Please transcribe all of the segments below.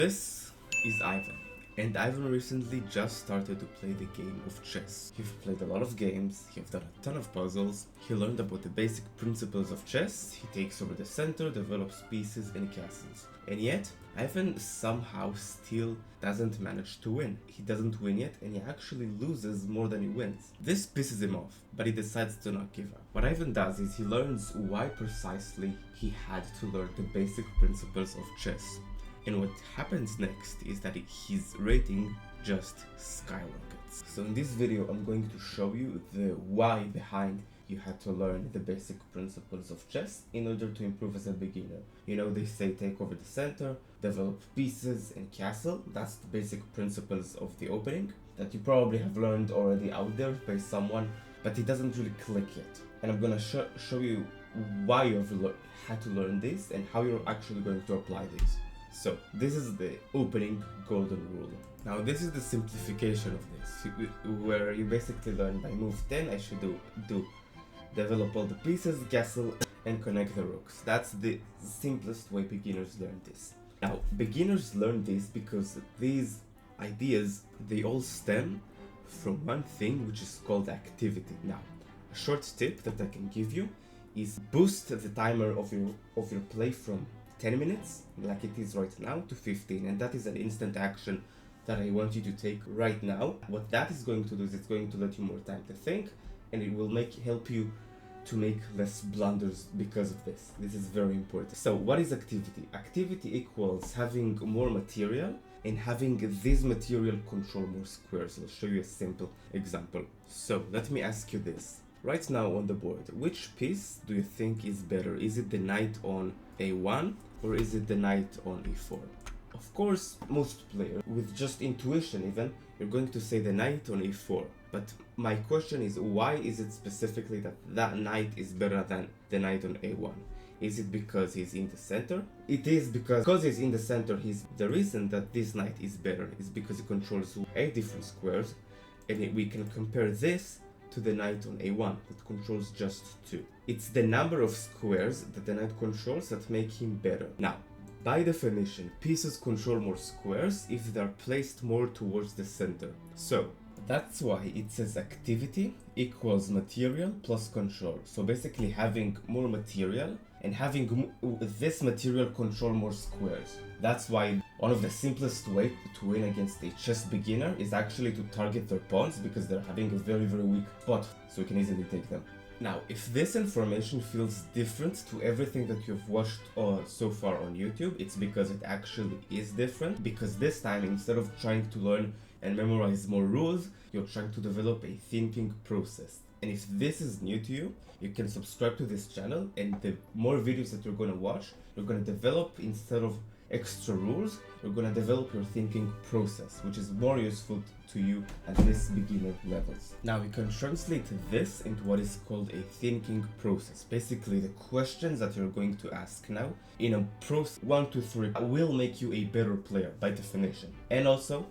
This is Ivan, and Ivan recently just started to play the game of chess. He's played a lot of games, he's done a ton of puzzles, he learned about the basic principles of chess, he takes over the center, develops pieces and castles. And yet, Ivan somehow still doesn't manage to win. He doesn't win yet, and he actually loses more than he wins. This pisses him off, but he decides to not give up. What Ivan does is he learns why precisely he had to learn the basic principles of chess. And what happens next is that his rating just skyrockets. So in this video I'm going to show you the why behind you had to learn the basic principles of chess in order to improve as a beginner. You know, they say take over the center, develop pieces and castle. That's the basic principles of the opening that you probably have learned already out there by someone, but it doesn't really click yet. And I'm gonna show you why you've had to learn this and how you're actually going to apply this. So, this is the opening golden rule. Now, this is the simplification of this, where you basically learn by move 10, I should develop all the pieces, castle, and connect the rooks. That's the simplest way beginners learn this. Now, beginners learn this because these ideas, they all stem from one thing which is called activity. Now, a short tip that I can give you is boost the timer of your play from 10 minutes, like it is right now, to 15, and that is an instant action that I want you to take right now. What that is going to do is it's going to let you more time to think, and it will help you to make less blunders because of this. This is very important. So what is activity? Activity equals having more material and having this material control more squares. I'll show you a simple example. So let me ask you this. Right now on the board, which piece do you think is better? Is it the knight on a1 or is it the knight on e4? Of course, most players, with just intuition even, you're going to say the knight on e4. But my question is, why is it specifically that knight is better than the knight on a1? Is it because he's in the center? It is because he's in the center. The reason that this knight is better is because he controls 8 different squares, and we can compare this to the knight on a1 that controls just 2. It's the number of squares that the knight controls that make him better. Now, by definition, pieces control more squares if they're placed more towards the center. So, that's why it says activity equals material plus control. So basically having more material and having this material control more squares. That's why one of the simplest way to win against a chess beginner is actually to target their pawns, because they're having a very weak spot, so you can easily take them. Now, if this information feels different to everything that you've watched so far on YouTube, it's because it actually is different, because this time, instead of trying to learn and memorize more rules, you're trying to develop a thinking process. And if this is new to you, you can subscribe to this channel, and the more videos that you're going to watch, you're going to develop, instead of extra rules, you're going to develop your thinking process, which is more useful to you at this beginner levels. Now, you can translate this into what is called a thinking process. Basically, the questions that you're going to ask now in a process 1 to 3 will make you a better player by definition. And also,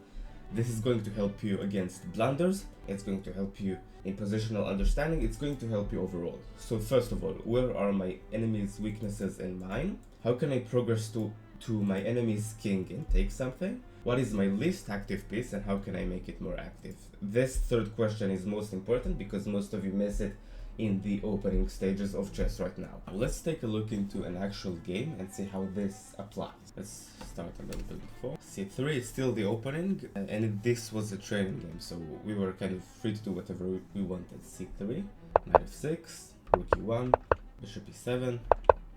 this is going to help you against blunders, it's going to help you in positional understanding, it's going to help you overall. So first of all, where are my enemy's weaknesses and mine? How can I progress to my enemy's king and take something? What is my least active piece and how can I make it more active? This third question is most important because most of you miss it in the opening stages of chess right now. Let's take a look into an actual game and see how this applies. Let's start a little bit before. C3 is still the opening, and this was a training game, so we were kind of free to do whatever we wanted. C3, knight f6, rook e1, bishop e7,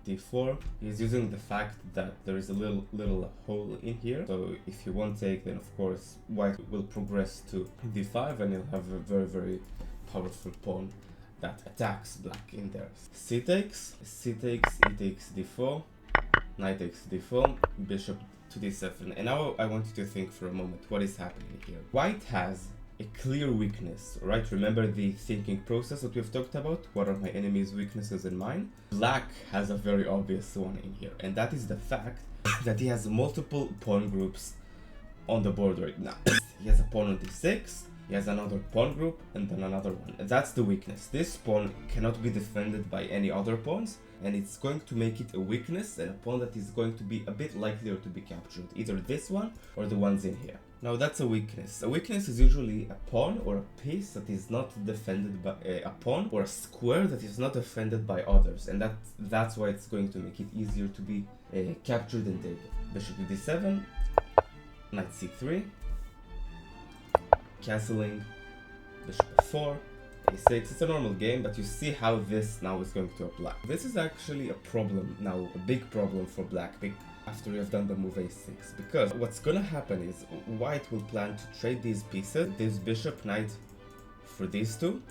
d4. He's using the fact that there is a little hole in here, so if you won't take, then of course white will progress to d5 and he'll have a very powerful pawn that attacks black in there. C takes, e takes d4, knight takes d4, bishop to d7. And now I want you to think for a moment what is happening here. White has a clear weakness, right? Remember the thinking process that we've talked about? What are my enemy's weaknesses and mine? Black has a very obvious one in here, and that is the fact that he has multiple pawn groups on the board right now. He has a pawn on d6, he has another pawn group, and then another one. And that's the weakness. This pawn cannot be defended by any other pawns, and it's going to make it a weakness and a pawn that is going to be a bit likelier to be captured, either this one or the ones in here. Now that's a weakness. A weakness is usually a pawn or a piece that is not defended by a pawn or a square that is not defended by others, and that's why it's going to make it easier to be captured and taken. Bishop to d7, knight c3, castling, bishop f4, a6. It's a normal game, but you see how this now is going to apply. This is actually a problem now, a big problem for black after you have done the move a6, because what's gonna happen is white will plan to trade these pieces, this bishop knight for these two,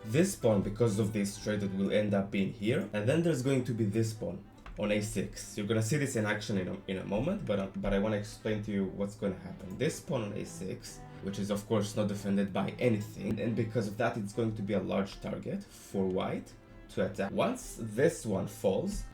this pawn because of this trade that will end up being here, and then there's going to be this pawn on a6. You're gonna see this in action in a moment, but I want to explain to you what's gonna happen. This pawn on a6, which is of course not defended by anything, and because of that it's going to be a large target for white to attack. Once this one falls,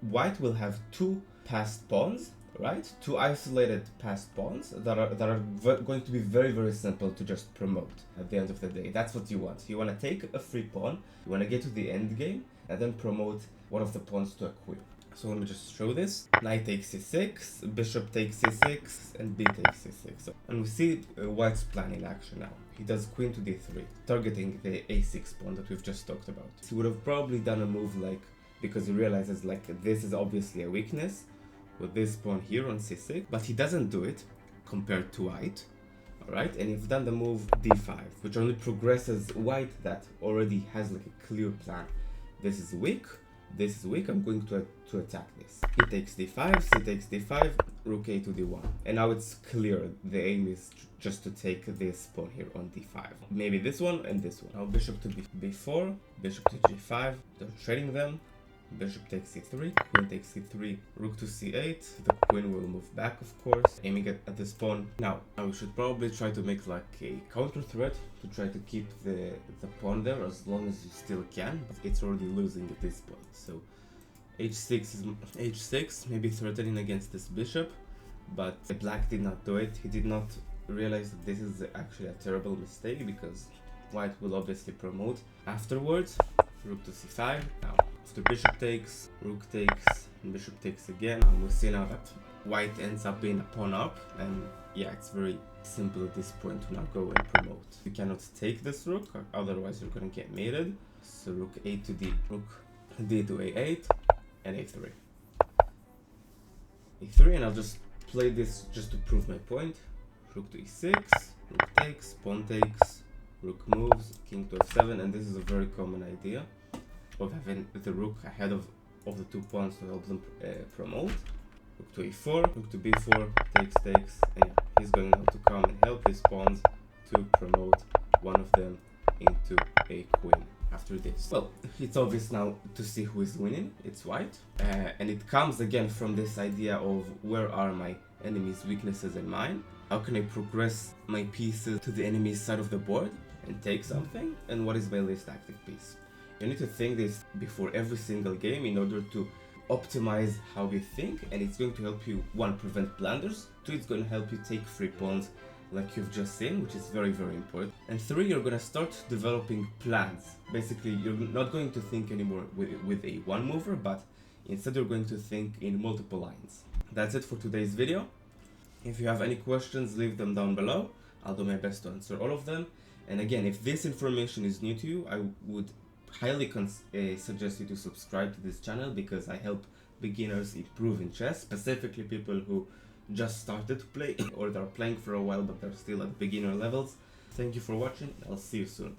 white will have two passed pawns, right? Two isolated passed pawns that are going to be very, very simple to just promote at the end of the day. That's what you want. You want to take a free pawn, you want to get to the end game, and then promote one of the pawns to a queen. So let me just show this. Knight takes c6, bishop takes c6, and b takes c6. And we see white's plan in action now. He does queen to d3, targeting the a6 pawn that we've just talked about. He would have probably done a move like, because he realizes like this is obviously a weakness with this pawn here on c6, but he doesn't do it compared to white. Alright, and you've done the move d5, which only progresses white that already has like a clear plan. This is weak, I'm going to attack this. He takes d5, c takes d5, rook a to d1. And now it's clear the aim is just to take this pawn here on d5. Maybe this one and this one. Now bishop to b4, bishop to g5, they're trading them. Bishop takes c3, queen takes c3, rook to c8, the queen will move back of course, aiming at this pawn. Now we should probably try to make like a counter threat to try to keep the pawn there as long as you still can, but it's already losing at this point. So h6 maybe threatening against this bishop, but black did not do it. He did not realize that this is actually a terrible mistake because white will obviously promote afterwards. Rook to c5. Now after bishop takes, rook takes, and bishop takes again, and we see now that white ends up being a pawn up, and yeah, it's very simple at this point to now go and promote. You cannot take this rook, otherwise you're gonna get mated. So rook a to d, rook d to a8, and a3. a3, and I'll just play this just to prove my point. Rook to e6, rook takes, pawn takes, rook moves, king to f7, and this is a very common idea of having the rook ahead of the two pawns to help them promote. Rook to e4, rook to b4, takes, and yeah, he's going now to come and help his pawns to promote one of them into a queen after this. Well, it's obvious now to see who is winning. It's white, and it comes again from this idea of where are my enemy's weaknesses and mine? How can I progress my pieces to the enemy's side of the board and take something? And what is my least active piece? You need to think this before every single game in order to optimize how you think, and it's going to help you, one, prevent blunders, two, it's going to help you take free pawns like you've just seen, which is very, very important, and three, you're going to start developing plans. Basically, you're not going to think anymore with a one mover, but instead you're going to think in multiple lines. That's it for today's video. If you have any questions, leave them down below. I'll do my best to answer all of them. And again, if this information is new to you, I would highly suggest you to subscribe to this channel because I help beginners improve in chess, specifically people who just started to play or they're playing for a while but they're still at beginner levels. Thank you for watching. I'll see you soon.